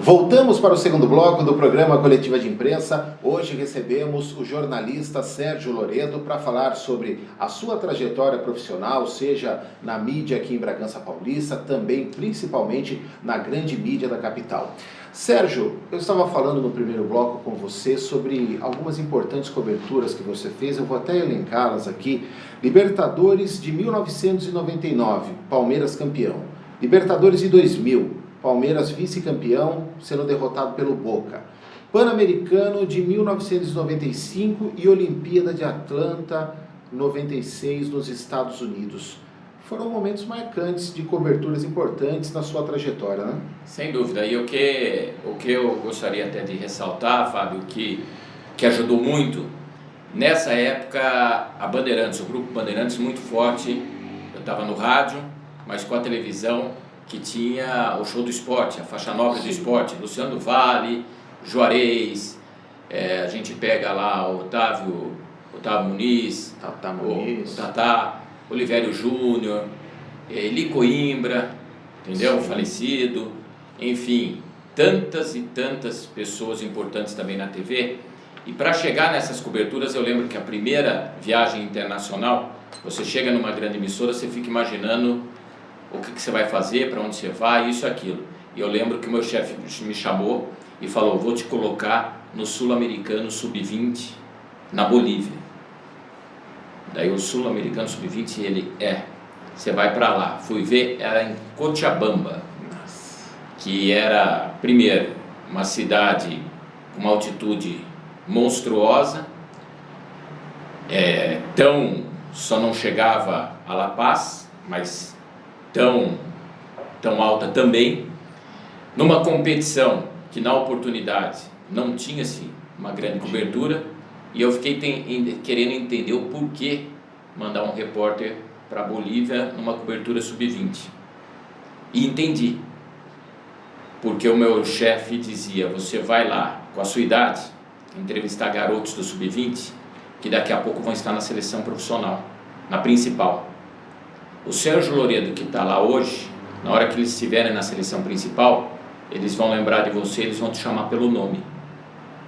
Voltamos para o segundo bloco do programa Coletiva de Imprensa. Hoje recebemos o jornalista Sérgio Loredo para falar sobre a sua trajetória profissional, seja na mídia aqui em Bragança Paulista, também principalmente na grande mídia da capital. Sérgio, eu estava falando no primeiro bloco com você sobre algumas importantes coberturas que você fez, eu vou até elencá-las aqui. Libertadores de 1999, Palmeiras campeão. Libertadores de 2000, Palmeiras vice-campeão, sendo derrotado pelo Boca. Pan-Americano de 1995 e Olimpíada de Atlanta 96 nos Estados Unidos. Foram momentos marcantes de coberturas importantes na sua trajetória, né? Sem dúvida. E o que eu gostaria até de ressaltar, Fábio, que ajudou muito, nessa época a Bandeirantes, o grupo Bandeirantes muito forte, eu estava no rádio, mas com a televisão, que tinha o show do esporte, a faixa nobre do esporte, Luciano Vale, Juarez, a gente pega lá o Otávio Muniz, o Tatá, Olivério Júnior, Eli Coimbra, entendeu? Sim. Falecido, enfim, tantas e tantas pessoas importantes também na TV. E para chegar nessas coberturas, eu lembro que a primeira viagem internacional, você chega numa grande emissora, você fica imaginando o que você vai fazer, para onde você vai, isso e aquilo. E eu lembro que o meu chefe me chamou e falou, vou te colocar no Sul-Americano Sub-20 na Bolívia. Daí o Sul-Americano Sub-20, ele você vai para lá. Fui ver, era em Cochabamba, que era, primeiro, uma cidade com uma altitude monstruosa, só não chegava a La Paz, mas tão alta também, numa competição que na oportunidade não tinha-se uma grande cobertura, e eu fiquei querendo entender o porquê mandar um repórter para a Bolívia numa cobertura sub-20. E entendi, porque o meu chefe dizia, você vai lá com a sua idade, entrevistar garotos do sub-20, que daqui a pouco vão estar na seleção profissional, na principal. O Sérgio Loredo, que está lá hoje, na hora que eles estiverem na seleção principal, eles vão lembrar de você, eles vão te chamar pelo nome.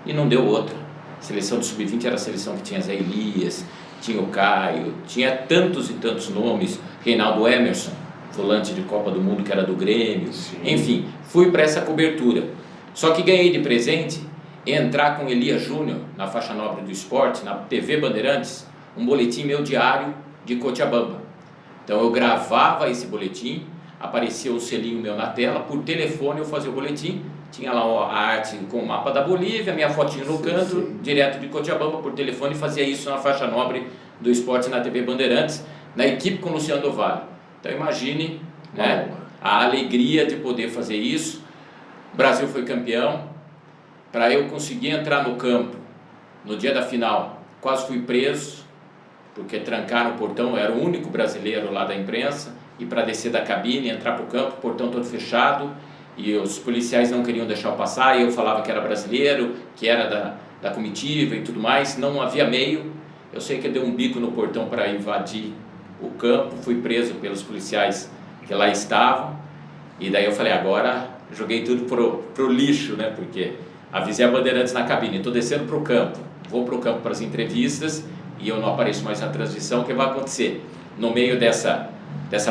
E não deu outra. A seleção do Sub-20 era a seleção que tinha Zé Elias, tinha o Caio, tinha tantos e tantos nomes, Reinaldo Emerson, volante de Copa do Mundo que era do Grêmio. Sim. Enfim, fui para essa cobertura. Só que ganhei de presente entrar com Elias Júnior, na faixa nobre do esporte, na TV Bandeirantes, um boletim meu diário de Cochabamba. Então eu gravava esse boletim, aparecia o selinho meu na tela, por telefone eu fazia o boletim, tinha lá a arte com o mapa da Bolívia, minha fotinho no canto, direto de Cochabamba por telefone, fazia isso na faixa nobre do esporte na TV Bandeirantes, na equipe com o Luciano do Vale. Então imagine, né, a alegria de poder fazer isso. O Brasil foi campeão, para eu conseguir entrar no campo no dia da final, quase fui preso, porque trancaram o portão, eu era o único brasileiro lá da imprensa, e para descer da cabine, entrar para o campo, o portão todo fechado, e os policiais não queriam deixar eu passar, e eu falava que era brasileiro, que era da comitiva e tudo mais, não havia meio. Eu sei que eu dei um bico no portão para invadir o campo, fui preso pelos policiais que lá estavam, e daí eu falei, agora joguei tudo pro lixo, né, porque avisei a Bandeirantes na cabine, estou descendo para o campo, vou para o campo para as entrevistas, e eu não apareço mais na transmissão, o que vai acontecer? No meio dessa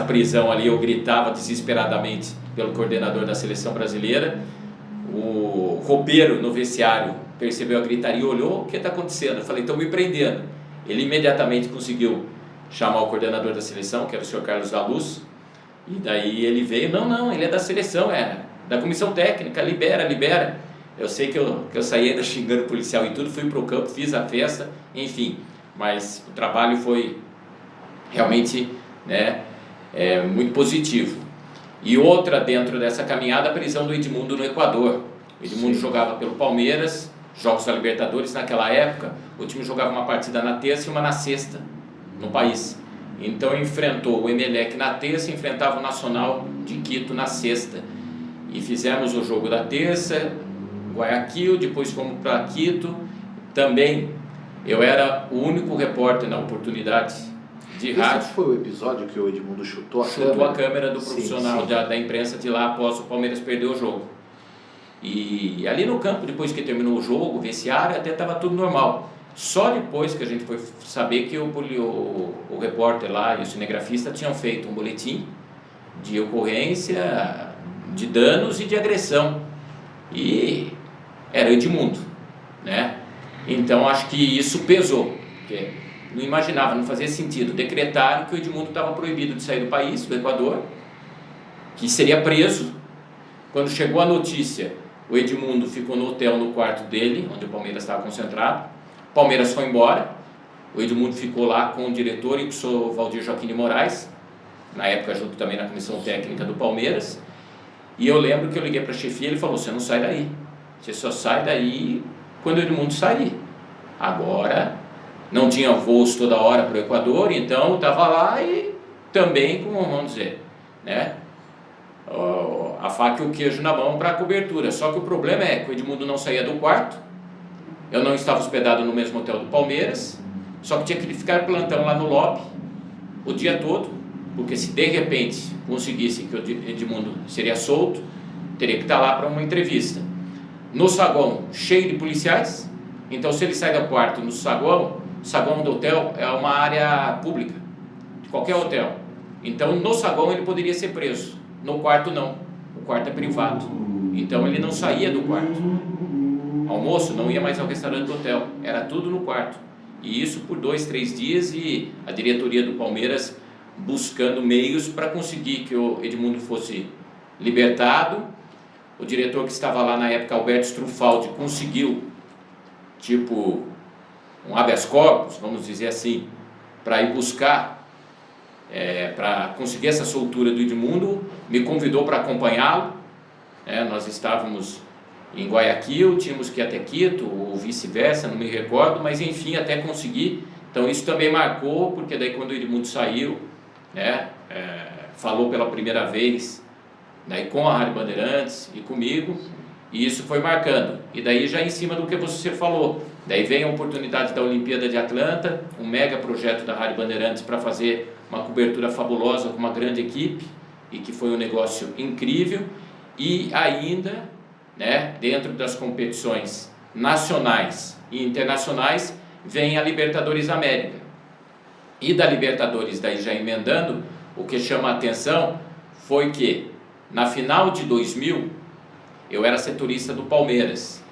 prisão ali, eu gritava desesperadamente pelo coordenador da seleção brasileira, o roupeiro no vestiário percebeu a gritaria, olhou, o que está acontecendo? Eu falei, estão me prendendo. Ele imediatamente conseguiu chamar o coordenador da seleção, que era o senhor Carlos da Luz, e daí ele veio, não, ele é da seleção, da comissão técnica, libera. Eu sei que eu saí ainda xingando o policial e tudo, fui para o campo, fiz a festa, enfim, mas o trabalho foi realmente, né, muito positivo. E outra dentro dessa caminhada, a prisão do Edmundo no Equador. O Edmundo jogava pelo Palmeiras, Jogos da Libertadores naquela época, o time jogava uma partida na terça e uma na sexta no país. Então enfrentou o Emelec na terça e enfrentava o Nacional de Quito na sexta. E fizemos o jogo da terça, Guayaquil, depois fomos para Quito. Também eu era o único repórter na oportunidade de rádio. Esse foi o episódio que o Edmundo chutou a câmera? Chutou a câmera do profissional da imprensa de lá após o Palmeiras perder o jogo. E ali no campo, depois que terminou o jogo, o vestiário, até estava tudo normal. Só depois que a gente foi saber que o repórter lá e o cinegrafista tinham feito um boletim de ocorrência, de danos e de agressão. E era Edmundo, né? Então acho que isso pesou, porque não imaginava, não fazia sentido. Decretaram que o Edmundo estava proibido de sair do país, do Equador, que seria preso. Quando chegou a notícia, o Edmundo ficou no hotel, no quarto dele, onde o Palmeiras estava concentrado. O Palmeiras foi embora, o Edmundo ficou lá com o diretor e com o Valdir Joaquim de Moraes, na época junto também na comissão técnica do Palmeiras. E eu lembro que eu liguei para a chefia e ele falou: você não sai daí, você só sai daí quando o Edmundo sair. Agora, não tinha voos toda hora para o Equador, então estava lá e também, como vamos dizer, né, a faca e o queijo na mão para a cobertura. Só que o problema é que o Edmundo não saía do quarto, eu não estava hospedado no mesmo hotel do Palmeiras, só que tinha que ficar plantão lá no lobby o dia todo, porque se de repente conseguisse que o Edmundo seria solto, teria que estar lá para uma entrevista. No saguão, cheio de policiais, então se ele sai do quarto no saguão, o saguão do hotel é uma área pública, de qualquer hotel. Então no saguão ele poderia ser preso, no quarto não, o quarto é privado, então ele não saía do quarto. Almoço não ia mais ao restaurante do hotel, era tudo no quarto. E isso por 2, 3 dias, e a diretoria do Palmeiras buscando meios para conseguir que o Edmundo fosse libertado. O diretor que estava lá na época, Alberto Strufaldi, conseguiu tipo um habeas corpus, vamos dizer assim, para ir buscar, para conseguir essa soltura do Edmundo. Me convidou para acompanhá-lo, nós estávamos em Guayaquil, tínhamos que ir até Quito, ou vice-versa, não me recordo, mas enfim, até conseguir. Então isso também marcou, porque daí quando o Edmundo saiu, falou pela primeira vez, daí com a Rádio Bandeirantes e comigo, e isso foi marcando. E daí já em cima do que você falou, daí vem a oportunidade da Olimpíada de Atlanta, um mega projeto da Rádio Bandeirantes para fazer uma cobertura fabulosa com uma grande equipe, e que foi um negócio incrível. E ainda, dentro das competições nacionais e internacionais, vem a Libertadores América. E da Libertadores, daí já emendando, o que chama a atenção foi que na final de 2000 eu era setorista do Palmeiras,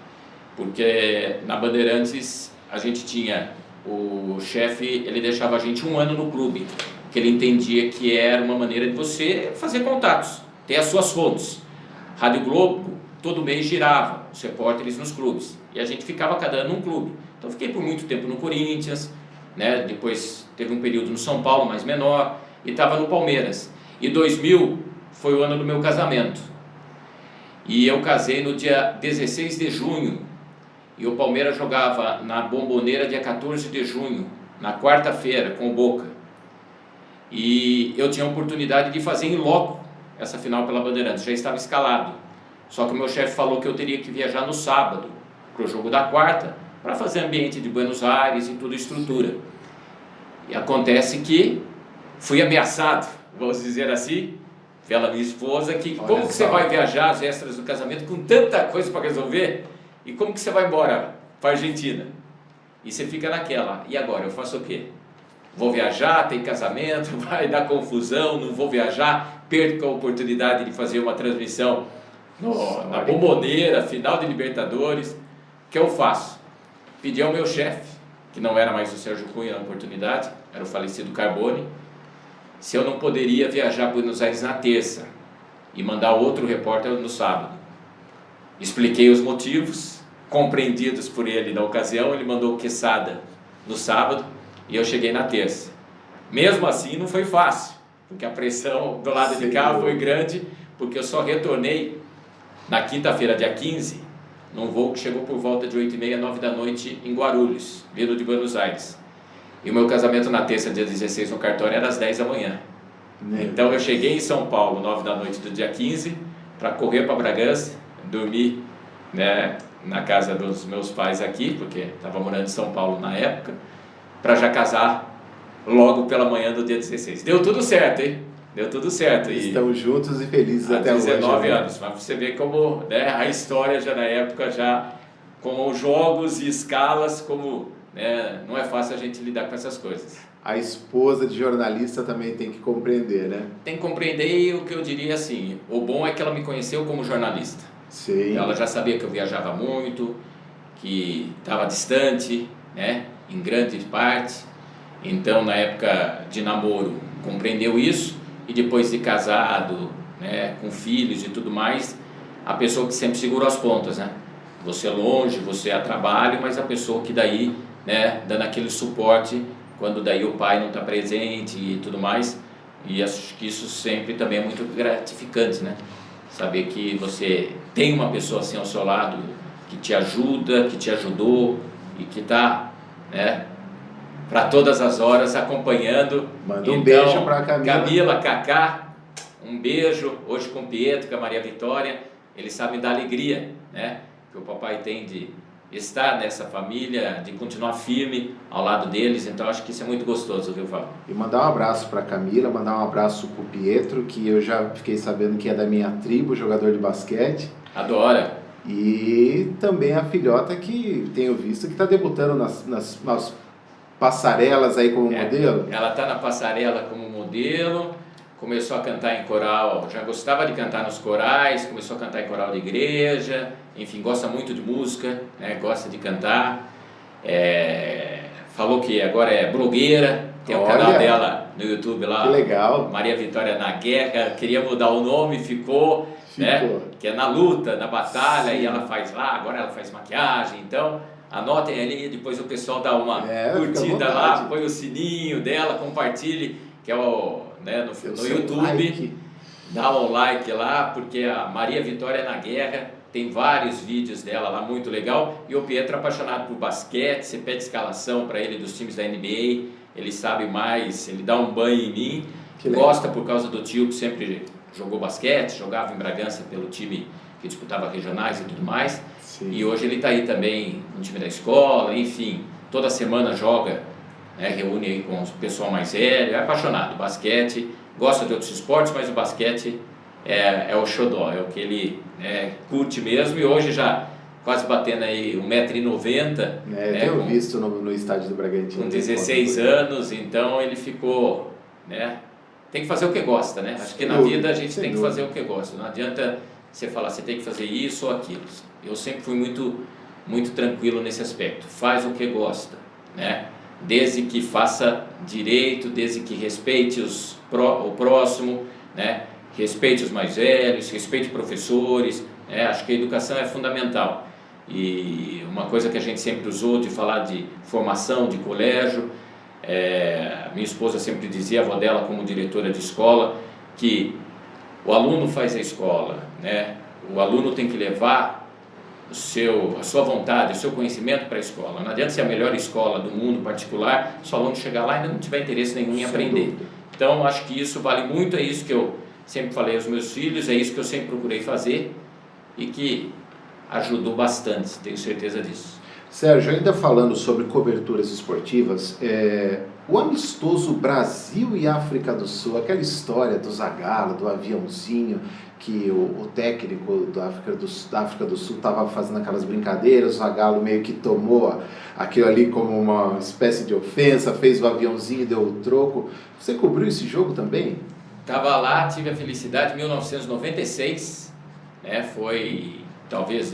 porque na Bandeirantes a gente tinha o chefe, ele deixava a gente 1 ano no clube, que ele entendia que era uma maneira de você fazer contatos, ter as suas fontes. Rádio Globo todo mês girava os repórteres nos clubes, e a gente ficava cada ano num clube. Então fiquei por muito tempo no Corinthians, depois teve um período no São Paulo, mais menor, e estava no Palmeiras. E 2000 foi o ano do meu casamento, e eu casei no dia 16 de junho, e o Palmeiras jogava na Bombonera dia 14 de junho, na quarta-feira, com o Boca, e eu tinha a oportunidade de fazer em loco essa final pela Bandeirantes, já estava escalado. Só que o meu chefe falou que eu teria que viajar no sábado para o jogo da quarta, para fazer ambiente de Buenos Aires e toda a estrutura. E acontece que fui ameaçado, vamos dizer assim, pela minha esposa, que como que você vai viajar às vésperas do casamento com tanta coisa para resolver, e como que você vai embora para a Argentina? E você fica naquela, e agora, eu faço o quê? Vou viajar, tem casamento, vai dar confusão, não vou viajar, perco a oportunidade de fazer uma transmissão na Bombonera, final de Libertadores. O que eu faço? Pedi ao meu chefe, que não era mais o Sérgio Cunha na oportunidade, era o falecido Carbone, se eu não poderia viajar a Buenos Aires na terça e mandar outro repórter no sábado. Expliquei os motivos, compreendidos por ele na ocasião. Ele mandou o Quesada no sábado e eu cheguei na terça. Mesmo assim não foi fácil, porque a pressão do lado de cá foi grande, porque eu só retornei na quinta-feira, dia 15, num voo que chegou por volta de 8h30, 9 da noite em Guarulhos, vindo de Buenos Aires. E o meu casamento na terça, dia 16, no cartório, era às 10 da manhã. Então eu cheguei em São Paulo, 9 da noite do dia 15, para correr para Bragança, dormir na casa dos meus pais aqui, porque estava morando em São Paulo na época, para já casar logo pela manhã do dia 16. Deu tudo certo, hein? deu tudo certo. Estão juntos e felizes até hoje. 19 anos, mas você vê como, né, a história já na época, já com jogos e escalas, como, né, não é fácil a gente lidar com essas coisas. A esposa de jornalista também tem que compreender, né? Tem que compreender, e o que eu diria assim, o bom é que ela me conheceu como jornalista. Sim. Ela já sabia que eu viajava muito, que estava distante, né, em grande parte. Então, na época de namoro, compreendeu isso, e depois de casado, né, com filhos e tudo mais, a pessoa que sempre segurou as pontas, né? Você longe, você a trabalho, mas a pessoa que daí, né, dando aquele suporte quando daí o pai não está presente e tudo mais. E acho que isso sempre também é muito gratificante, né? Saber que você tem uma pessoa assim ao seu lado que te ajuda, que te ajudou e que está, né, para todas as horas acompanhando. Manda um beijo para a Camila. Camila, Cacá, um beijo. Hoje com o Pietro, com a Maria Vitória, eles sabem da alegria, né, que o papai tem de estar nessa família, de continuar firme ao lado deles. Então acho que isso é muito gostoso, viu, Fábio? E mandar um abraço para a Camila, mandar um abraço para o Pietro, que eu já fiquei sabendo que é da minha tribo, jogador de basquete. Adora. E também a filhota que tenho visto que está debutando nas passarelas aí como modelo. Ela está na passarela como modelo, começou a cantar em coral, já gostava de cantar nos corais, começou a cantar em coral de igreja, enfim, gosta muito de música, né, gosta de cantar. Falou que agora é blogueira, tem o canal dela no YouTube lá. Que legal. Maria Vitória na Guerra, queria mudar o nome, ficou. Né, que é na luta, na batalha. Sim. E ela faz lá, agora ela faz maquiagem. Então anotem ali, depois o pessoal dá uma curtida lá, põe o sininho dela, compartilhe, que é o, né, no YouTube, like. Dá um like lá, porque a Maria Vitória na Guerra tem vários vídeos dela lá, muito legal. E o Pietro é apaixonado por basquete, você pede escalação para ele dos times da NBA, ele sabe mais, ele dá um banho em mim, gosta por causa do tio que sempre jogou basquete, jogava em Bragança pelo time que disputava regionais e tudo mais. Sim. E hoje ele está aí também no time da escola, enfim, toda semana joga, né, reúne aí com o pessoal mais velho, é apaixonado, basquete, gosta de outros esportes, mas o basquete é o xodó, é o que ele curte mesmo. E hoje já quase batendo aí 1,90 m. Eu tenho visto no estádio do Bragantino. Com 16 anos, então ele ficou, né? Tem que fazer o que gosta, né? Acho que na vida a gente tem que fazer o que gosta. Não adianta você falar, você tem que fazer isso ou aquilo. Eu sempre fui muito tranquilo nesse aspecto. Faz o que gosta, né? Desde que faça direito, desde que respeite o próximo, né? Respeite os mais velhos, respeite minha né? Acho que a educação é fundamental. E uma coisa que a gente sempre usou de falar de formação, de colégio, minha esposa sempre dizia, a avó dela como diretora de escola, que o aluno faz a escola, né? O aluno tem que levar a sua vontade, o seu conhecimento para a escola. Não adianta ser a melhor escola do mundo particular se o aluno chegar lá e ainda não tiver interesse nenhum em aprender. Então acho que isso vale muito, é isso que eu sempre falei aos meus filhos, é isso que eu sempre procurei fazer e que ajudou bastante, tenho certeza disso. Sérgio, ainda falando sobre coberturas esportivas, o amistoso Brasil e África do Sul, aquela história do Zagallo, do aviãozinho, que o técnico da África do Sul estava fazendo aquelas brincadeiras, o Zagallo meio que tomou aquilo ali como uma espécie de ofensa, fez o aviãozinho e deu o troco. Você cobriu esse jogo também? Estava lá, tive a felicidade, em 1996, né, foi talvez...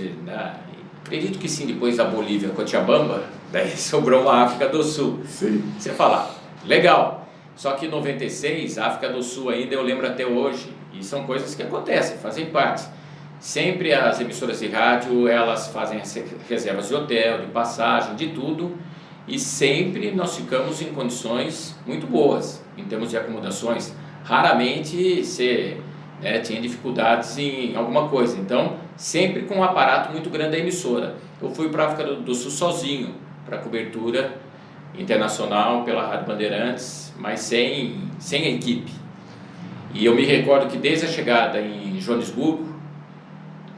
Acredito que sim, depois da Bolívia, Cochabamba, daí sobrou a África do Sul. Sim. Você fala, legal, só que em 96, a África do Sul ainda eu lembro até hoje, e são coisas que acontecem, fazem parte. Sempre as emissoras de rádio, elas fazem as reservas de hotel, de passagem, de tudo, e sempre nós ficamos em condições muito boas, em termos de acomodações. Raramente você... tinha dificuldades em alguma coisa, então sempre com um aparato muito grande da emissora. Eu fui para a África do Sul sozinho, para cobertura internacional pela Rádio Bandeirantes, mas sem equipe. E eu me recordo que desde a chegada em Joanesburgo,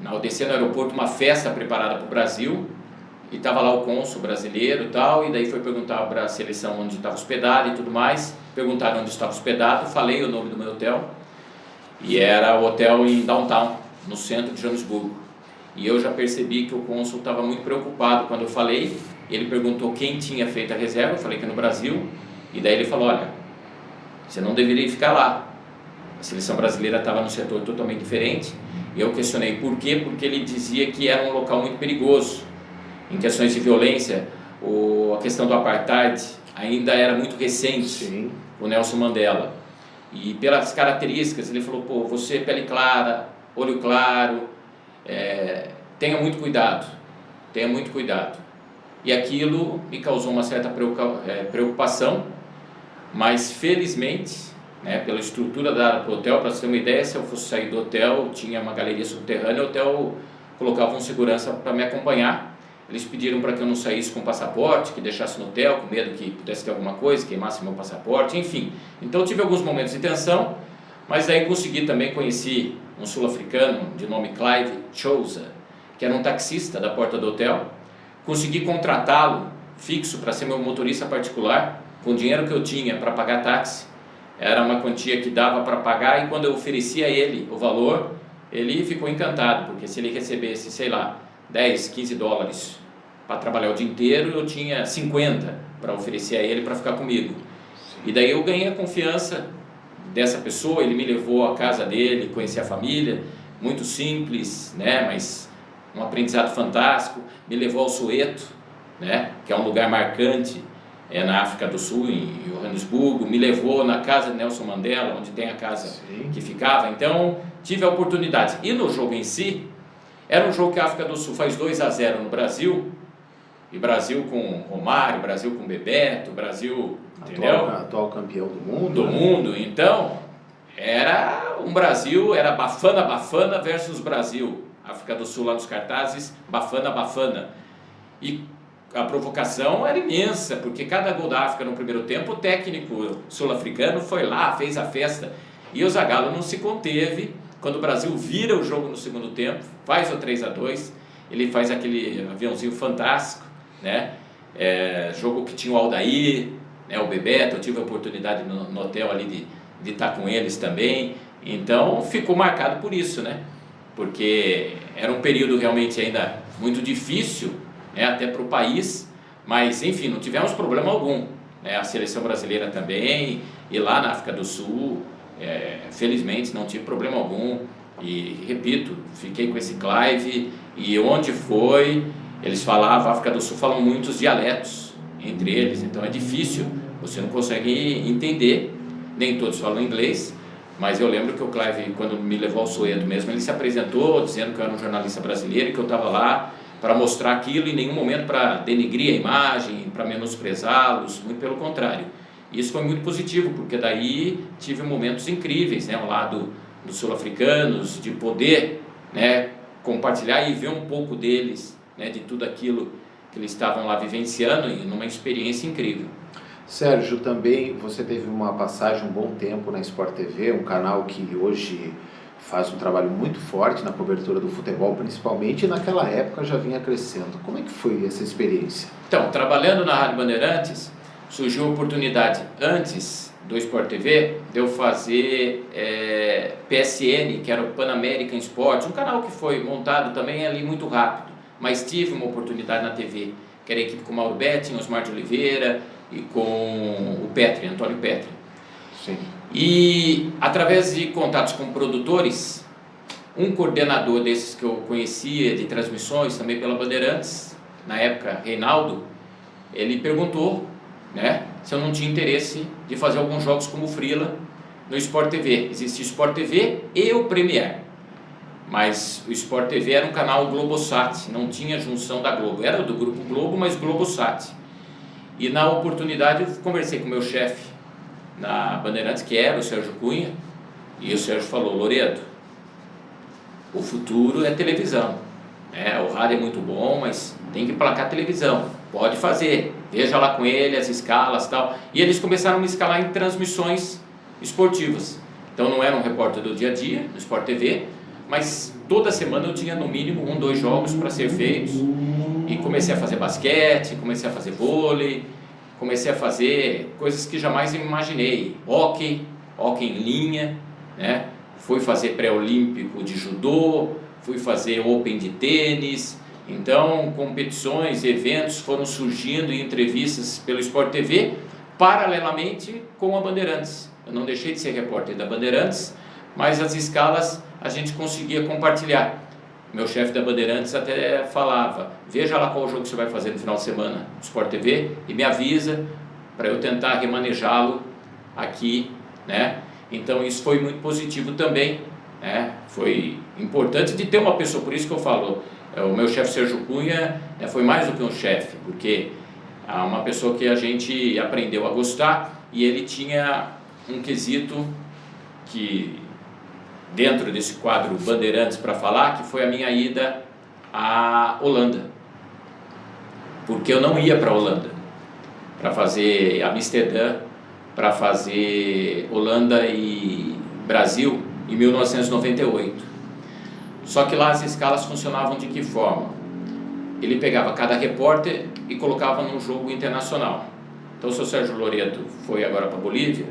ao descer no aeroporto, uma festa preparada para o Brasil, e estava lá o cônsul brasileiro e tal, e daí foi perguntar para a seleção onde estava hospedado e tudo mais, perguntaram onde estava hospedado, falei o nome do meu hotel, e era o hotel em Downtown, no centro de Joanesburgo, e eu já percebi que o cônsul estava muito preocupado quando eu falei, ele perguntou quem tinha feito a reserva, eu falei que no Brasil, e daí ele falou, olha, você não deveria ficar lá, a seleção brasileira estava num setor totalmente diferente, e eu questionei por quê, porque ele dizia que era um local muito perigoso, em questões de violência, a questão do apartheid ainda era muito recente. Sim. O Nelson Mandela. E pelas características, ele falou, pô, você pele clara, olho claro, tenha muito cuidado, E aquilo me causou uma certa preocupação, mas felizmente, né, pela estrutura dada para o hotel, para você ter uma ideia, se eu fosse sair do hotel, tinha uma galeria subterrânea, o hotel colocava um segurança para me acompanhar. Eles pediram para que eu não saísse com passaporte, que deixasse no hotel, com medo que pudesse ter alguma coisa, queimasse meu passaporte, enfim. Então tive alguns momentos de tensão, mas aí consegui também conhecer um sul-africano de nome Clive Chouza, que era um taxista da porta do hotel. Consegui contratá-lo fixo para ser meu motorista particular, com o dinheiro que eu tinha para pagar táxi. Era uma quantia que dava para pagar, e quando eu oferecia a ele o valor, ele ficou encantado, porque se ele recebesse, sei lá, 10, 15 dólares para trabalhar o dia inteiro, eu tinha 50 para oferecer a ele para ficar comigo. E daí eu ganhei a confiança dessa pessoa, ele me levou à casa dele, conheci a família, muito simples, né, mas um aprendizado fantástico. Me levou ao Soweto, né, que é um lugar marcante na África do Sul, em Joanesburgo. Me levou na casa de Nelson Mandela, onde tem a casa Sim. que ficava. Então tive a oportunidade. E no jogo em si, era um jogo que a África do Sul faz 2-0 no Brasil, e Brasil com Romário, Brasil com Bebeto, Brasil, entendeu? Atual campeão do mundo. Do mundo, então, era um Brasil, era Bafana versus Brasil. África do Sul lá nos cartazes, Bafana. E a provocação era imensa, porque cada gol da África no primeiro tempo, o técnico sul-africano foi lá, fez a festa, e o Zagallo não se conteve. Quando o Brasil vira o jogo no segundo tempo, faz o 3-2, ele faz aquele aviãozinho fantástico, né? Jogo que tinha o Aldair, né? O Bebeto, eu tive a oportunidade no hotel ali de estar com eles também, então ficou marcado por isso, né? Porque era um período realmente ainda muito difícil, né? Até para o país, mas enfim, não tivemos problema algum, né? A seleção brasileira também, e lá na África do Sul, felizmente não tive problema algum, e repito, fiquei com esse Clive, e onde foi, eles falavam, a África do Sul falam muitos dialetos entre eles, então é difícil, você não consegue entender, nem todos falam inglês, mas eu lembro que o Clive, quando me levou ao Soweto mesmo, ele se apresentou dizendo que eu era um jornalista brasileiro e que eu estava lá para mostrar aquilo, em nenhum momento para denegrir a imagem, para menosprezá-los, muito pelo contrário. Isso foi muito positivo, porque daí tive momentos incríveis, né, ao lado dos sul-africanos, de poder, né, compartilhar e ver um pouco deles, né, de tudo aquilo que eles estavam lá vivenciando, e numa experiência incrível. Sérgio, também você teve uma passagem um bom tempo na Sport TV, um canal que hoje faz um trabalho muito forte na cobertura do futebol, principalmente, e naquela época já vinha crescendo. Como é que foi essa experiência? Então, trabalhando na Rádio Bandeirantes, surgiu a oportunidade, antes do Sport TV, de eu fazer PSN, que era o Pan American Sports, um canal que foi montado também ali muito rápido, mas tive uma oportunidade na TV, que era a equipe com o Mauro Betting, Osmar de Oliveira e com o Petri, Antônio Petri. Sim. E através de contatos com produtores, um coordenador desses que eu conhecia de transmissões também pela Bandeirantes, na época Reinaldo, ele perguntou, né, se eu não tinha interesse de fazer alguns jogos como freela no Sport TV. Existia o Sport TV e o Premier, mas o Sport TV era um canal Globosat, não tinha junção da Globo, era do Grupo Globo, mas Globosat. E na oportunidade eu conversei com o meu chefe na Bandeirantes, que era o Sérgio Cunha, e o Sérgio falou: Loredo, o futuro é televisão, o rádio é muito bom, mas tem que placar televisão, pode fazer, veja lá com ele as escalas e tal. E eles começaram a me escalar em transmissões esportivas, então não era um repórter do dia a dia no Sport TV, mas toda semana eu tinha no mínimo 1, 2 jogos para ser feitos, e comecei a fazer basquete, comecei a fazer vôlei, comecei a fazer coisas que jamais imaginei, hóquei em linha, né? Fui fazer pré-olímpico de judô, fui fazer open de tênis. Então, competições, eventos foram surgindo em entrevistas pelo Sport TV, paralelamente com a Bandeirantes. Eu não deixei de ser repórter da Bandeirantes, mas as escalas a gente conseguia compartilhar. Meu chefe da Bandeirantes até falava: veja lá qual jogo você vai fazer no final de semana no Sport TV e me avisa para eu tentar remanejá-lo aqui, né? Então isso foi muito positivo também, né? Foi importante de ter uma pessoa, por isso que eu falo, o meu chefe Sérgio Cunha foi mais do que um chefe, porque é uma pessoa que a gente aprendeu a gostar, e ele tinha um quesito que, dentro desse quadro Bandeirantes para falar, que foi a minha ida à Holanda, porque eu não ia para a Holanda para fazer Amsterdã, para fazer Holanda e Brasil em 1998. Só que lá as escalas funcionavam de que forma? Ele pegava cada repórter e colocava num jogo internacional. Então, o seu Sérgio Loreto foi agora para a Bolívia,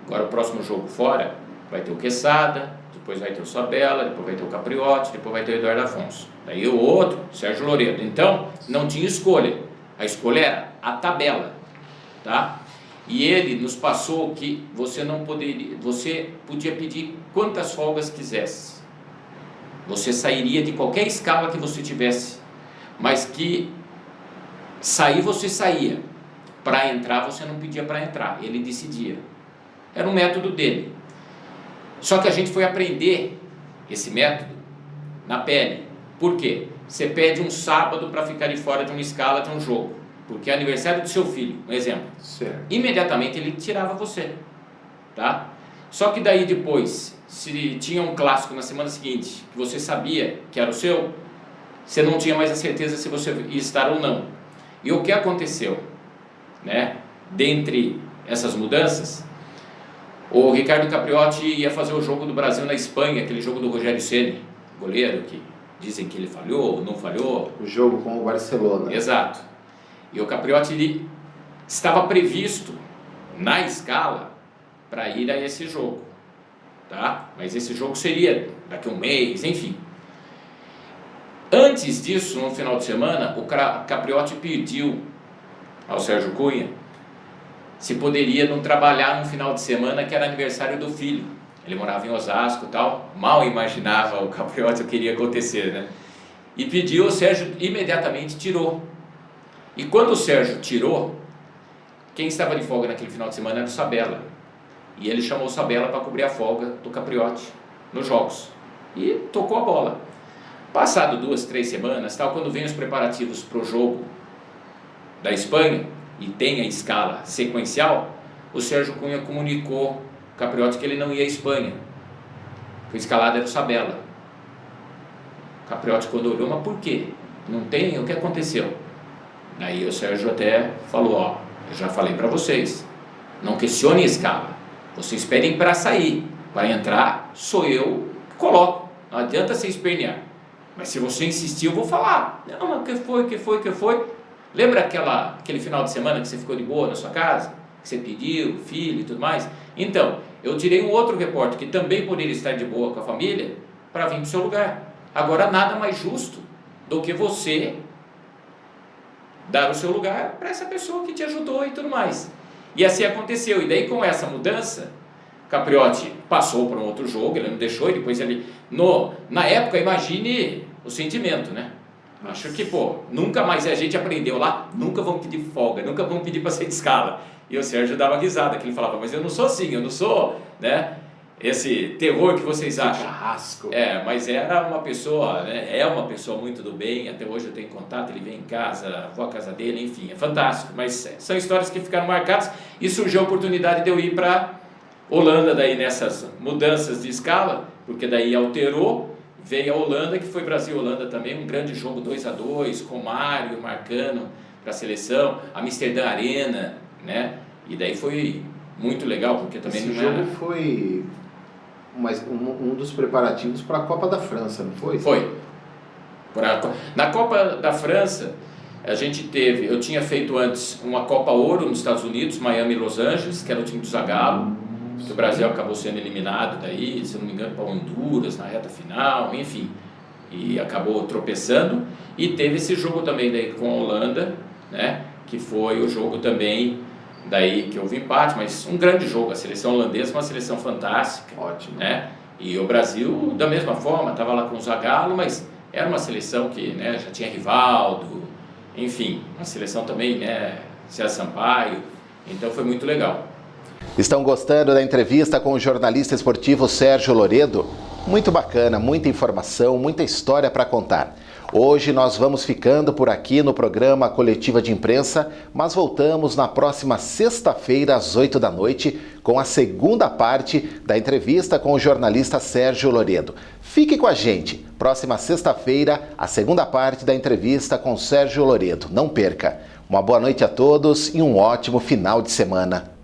agora o próximo jogo fora vai ter o Quesada, depois vai ter o Sabella, depois vai ter o Capriotti, depois vai ter o Eduardo Afonso. Daí o outro, Sérgio Loreto. Então, não tinha escolha. A escolha era a tabela, tá? E ele nos passou que você podia pedir quantas folgas quisesse. Você sairia de qualquer escala que você tivesse, mas que sair você saía. Para entrar você não pedia para entrar, ele decidia. Era um método dele. Só que a gente foi aprender esse método na pele. Por quê? Você pede um sábado para ficar de fora de uma escala de um jogo, porque é aniversário do seu filho, um exemplo. Certo. Imediatamente ele tirava você, tá? Só que daí depois, se tinha um clássico na semana seguinte, que você sabia que era o seu, você não tinha mais a certeza se você ia estar ou não. E o que aconteceu, né? Dentre essas mudanças, o Ricardo Capriotti ia fazer o jogo do Brasil na Espanha, aquele jogo do Rogério Ceni, goleiro, que dizem que ele falhou, não falhou. O jogo com o Barcelona. Exato. E o Capriotti ele estava previsto na escala para ir a esse jogo, tá? Mas esse jogo seria daqui a um mês, enfim. Antes disso, no final de semana, o Capriotti pediu ao Sérgio Cunha se poderia não trabalhar no final de semana, que era aniversário do filho. Ele morava em Osasco e tal, mal imaginava o Capriotti o que iria acontecer, né? E pediu, o Sérgio imediatamente tirou. E quando o Sérgio tirou, quem estava de folga naquele final de semana era o Sabella. E ele chamou o Sabella para cobrir a folga do Capriotti nos jogos. E tocou a bola. Passado 2, 3 semanas, tal, quando vem os preparativos para o jogo da Espanha, e tem a escala sequencial, o Sérgio Cunha comunicou ao Capriotti que ele não ia à Espanha. Foi escalado era o Sabella. O Capriotti quando olhou, mas por quê? Não tem? O que aconteceu? Daí o Sérgio até falou, ó, eu já falei para vocês, não questione a escala, vocês pedem para sair, para entrar sou eu que coloco, não adianta você espernear, mas se você insistir eu vou falar. Não, mas o que foi? Lembra aquele final de semana que você ficou de boa na sua casa, que você pediu, filho e tudo mais? Então, eu tirei um outro repórter que também poderia estar de boa com a família para vir para o seu lugar. Agora nada mais justo do que você dar o seu lugar para essa pessoa que te ajudou e tudo mais. E assim aconteceu. E daí com essa mudança, Capriotti passou para um outro jogo, ele não deixou, e depois ele... Na época, imagine o sentimento, né? Acho que, nunca mais a gente aprendeu lá, nunca vão pedir folga, nunca vão pedir para sair de escala. E o Sérgio dava risada, que ele falava, mas eu não sou assim, eu não sou, né? Esse terror que vocês acham. Carrasco. Mas era uma pessoa, né? É uma pessoa muito do bem, até hoje eu tenho contato, ele vem em casa, vou à casa dele, enfim, é fantástico. Mas são histórias que ficaram marcadas e surgiu a oportunidade de eu ir para Holanda daí nessas mudanças de escala, porque daí alterou, veio a Holanda, que foi Brasil-Holanda também, um grande jogo 2-2, com Mário marcando para a seleção, Amsterdã Arena, né? E daí foi muito legal, porque também esse não jogo era... foi um dos preparativos para a Copa da França, não foi? Foi. Na Copa da França, eu tinha feito antes uma Copa Ouro nos Estados Unidos, Miami e Los Angeles, que era o time do Zagallo, que o Brasil acabou sendo eliminado daí, se eu não me engano, para Honduras na reta final, enfim, e acabou tropeçando. E teve esse jogo também daí com a Holanda, né, que foi o jogo também daí que houve empate, mas um grande jogo. A seleção holandesa, uma seleção fantástica. Ótimo. Né? E o Brasil, da mesma forma, estava lá com o Zagallo, mas era uma seleção que, né, já tinha Rivaldo, enfim, uma seleção também, né, César Sampaio, então foi muito legal. Estão gostando da entrevista com o jornalista esportivo Sérgio Loredo? Muito bacana, muita informação, muita história para contar. Hoje nós vamos ficando por aqui no programa Coletiva de Imprensa, mas voltamos na próxima sexta-feira às 8 da noite com a segunda parte da entrevista com o jornalista Sérgio Loredo. Fique com a gente. Próxima sexta-feira, a segunda parte da entrevista com Sérgio Loredo. Não perca. Uma boa noite a todos e um ótimo final de semana.